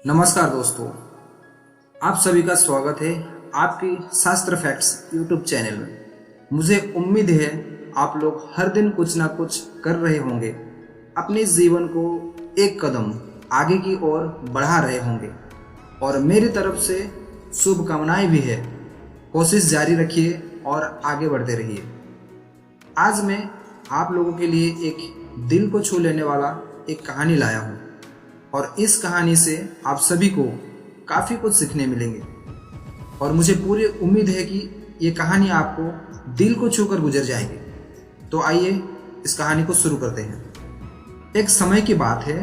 नमस्कार दोस्तों, आप सभी का स्वागत है आपकी शास्त्र फैक्ट्स यूट्यूब चैनल में। मुझे उम्मीद है आप लोग हर दिन कुछ ना कुछ कर रहे होंगे, अपने जीवन को एक कदम आगे की ओर बढ़ा रहे होंगे और मेरी तरफ से शुभकामनाएं भी है। कोशिश जारी रखिए और आगे बढ़ते रहिए। आज मैं आप लोगों के लिए एक दिल को छू लेने वाला एक कहानी लाया हूँ और इस कहानी से आप सभी को काफ़ी कुछ सीखने मिलेंगे और मुझे पूरी उम्मीद है कि ये कहानी आपको दिल को छूकर गुजर जाएगी। तो आइए इस कहानी को शुरू करते हैं। एक समय की बात है,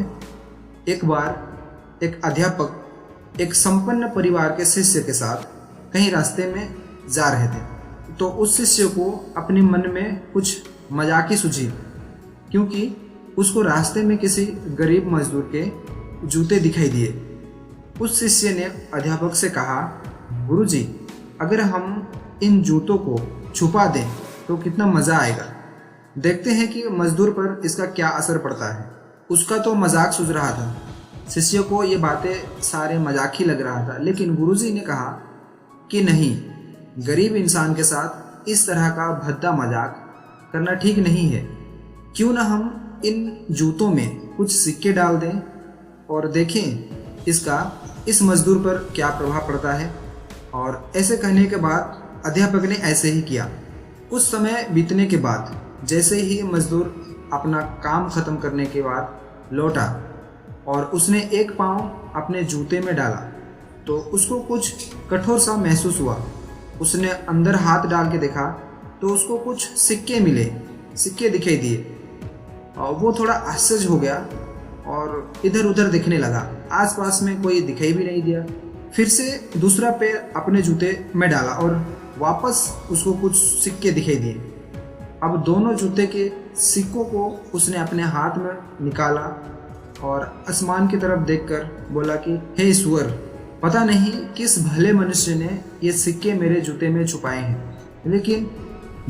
एक बार एक अध्यापक एक संपन्न परिवार के शिष्य के साथ कहीं रास्ते में जा रहे थे। तो उस शिष्य को अपने मन में कुछ मजाकी सूझी, क्योंकि उसको रास्ते में किसी गरीब मजदूर के जूते दिखाई दिए। उस शिष्य ने अध्यापक से कहा, गुरुजी, अगर हम इन जूतों को छुपा दें तो कितना मज़ा आएगा। देखते हैं कि मजदूर पर इसका क्या असर पड़ता है। उसका तो मजाक सूझ रहा था, शिष्य को ये बातें सारे मजाक ही लग रहा था, लेकिन गुरुजी ने कहा कि नहीं, गरीब इंसान के साथ इस तरह का भद्दा मजाक करना ठीक नहीं है। क्यों ना हम इन जूतों में कुछ सिक्के डाल दें और देखें इसका इस मजदूर पर क्या प्रभाव पड़ता है। और ऐसे कहने के बाद अध्यापक ने ऐसे ही किया। कुछ समय बीतने के बाद जैसे ही मजदूर अपना काम खत्म करने के बाद लौटा और उसने एक पाँव अपने जूते में डाला तो उसको कुछ कठोर सा महसूस हुआ। उसने अंदर हाथ डाल के देखा तो उसको कुछ सिक्के मिले, सिक्के दिखाई दिए और वो थोड़ा आश्चर्य हो गया और इधर उधर देखने लगा। आसपास में कोई दिखाई भी नहीं दिया। फिर से दूसरा पैर अपने जूते में डाला और वापस उसको कुछ सिक्के दिखाई दिए। अब दोनों जूते के सिक्कों को उसने अपने हाथ में निकाला और आसमान की तरफ देखकर बोला कि हे ईश्वर, पता नहीं किस भले मनुष्य ने ये सिक्के मेरे जूते में छुपाए हैं, लेकिन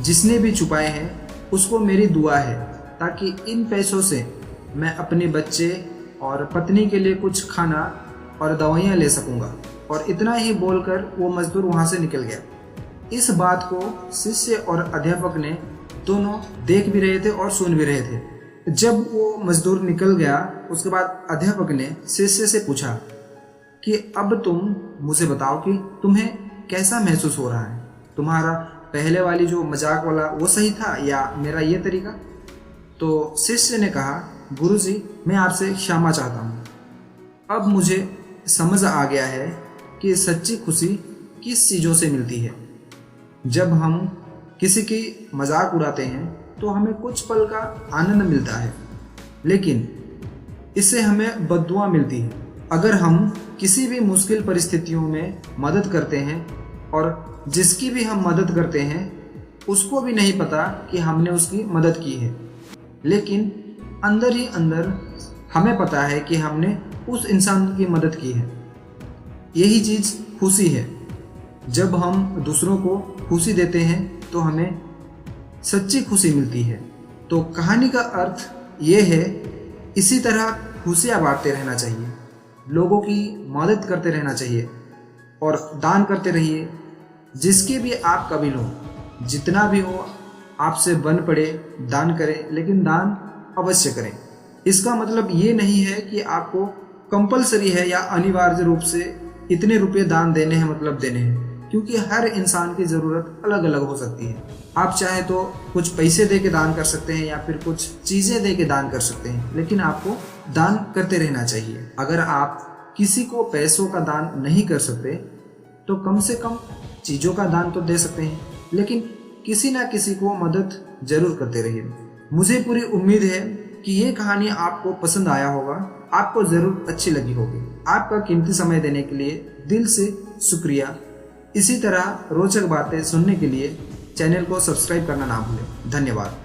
जिसने भी छुपाए हैं उसको मेरी दुआ है ताकि इन पैसों से मैं अपने बच्चे और पत्नी के लिए कुछ खाना और दवाइयाँ ले सकूँगा। और इतना ही बोलकर वो मजदूर वहाँ से निकल गया। इस बात को शिष्य और अध्यापक ने दोनों देख भी रहे थे और सुन भी रहे थे। जब वो मजदूर निकल गया उसके बाद अध्यापक ने शिष्य से पूछा कि अब तुम मुझे बताओ कि तुम्हें कैसा महसूस हो रहा है। तुम्हारा पहले वाली जो मजाक वाला वो सही था या मेरा ये तरीका? तो शिष्य ने कहा, गुरुजी, मैं आपसे क्षमा चाहता हूँ। अब मुझे समझ आ गया है कि सच्ची खुशी किस चीज़ों से मिलती है। जब हम किसी की मजाक उड़ाते हैं तो हमें कुछ पल का आनंद मिलता है, लेकिन इससे हमें बद्दुआ मिलती है। अगर हम किसी भी मुश्किल परिस्थितियों में मदद करते हैं और जिसकी भी हम मदद करते हैं उसको भी नहीं पता कि हमने उसकी मदद की है, लेकिन अंदर ही अंदर हमें पता है कि हमने उस इंसान की मदद की है। यही चीज़ खुशी है। जब हम दूसरों को खुशी देते हैं तो हमें सच्ची खुशी मिलती है। तो कहानी का अर्थ ये है, इसी तरह खुशियाँ बांटते रहना चाहिए, लोगों की मदद करते रहना चाहिए और दान करते रहिए। जिसके भी आप काबिल हो, जितना भी हो आपसे बन पड़े दान करें, लेकिन दान अवश्य करें। इसका मतलब ये नहीं है कि आपको कंपलसरी है या अनिवार्य रूप से इतने रुपए दान देने हैं मतलब देने हैं, क्योंकि हर इंसान की ज़रूरत अलग अलग हो सकती है। आप चाहे तो कुछ पैसे दे के दान कर सकते हैं या फिर कुछ चीज़ें दे के दान कर सकते हैं, लेकिन आपको दान करते रहना चाहिए। अगर आप किसी को पैसों का दान नहीं कर सकते तो कम से कम चीज़ों का दान तो दे सकते हैं, लेकिन किसी ना किसी को मदद जरूर करते रहिए। मुझे पूरी उम्मीद है कि ये कहानी आपको पसंद आया होगा, आपको ज़रूर अच्छी लगी होगी। आपका कीमती समय देने के लिए दिल से शुक्रिया। इसी तरह रोचक बातें सुनने के लिए चैनल को सब्सक्राइब करना ना भूलें। धन्यवाद।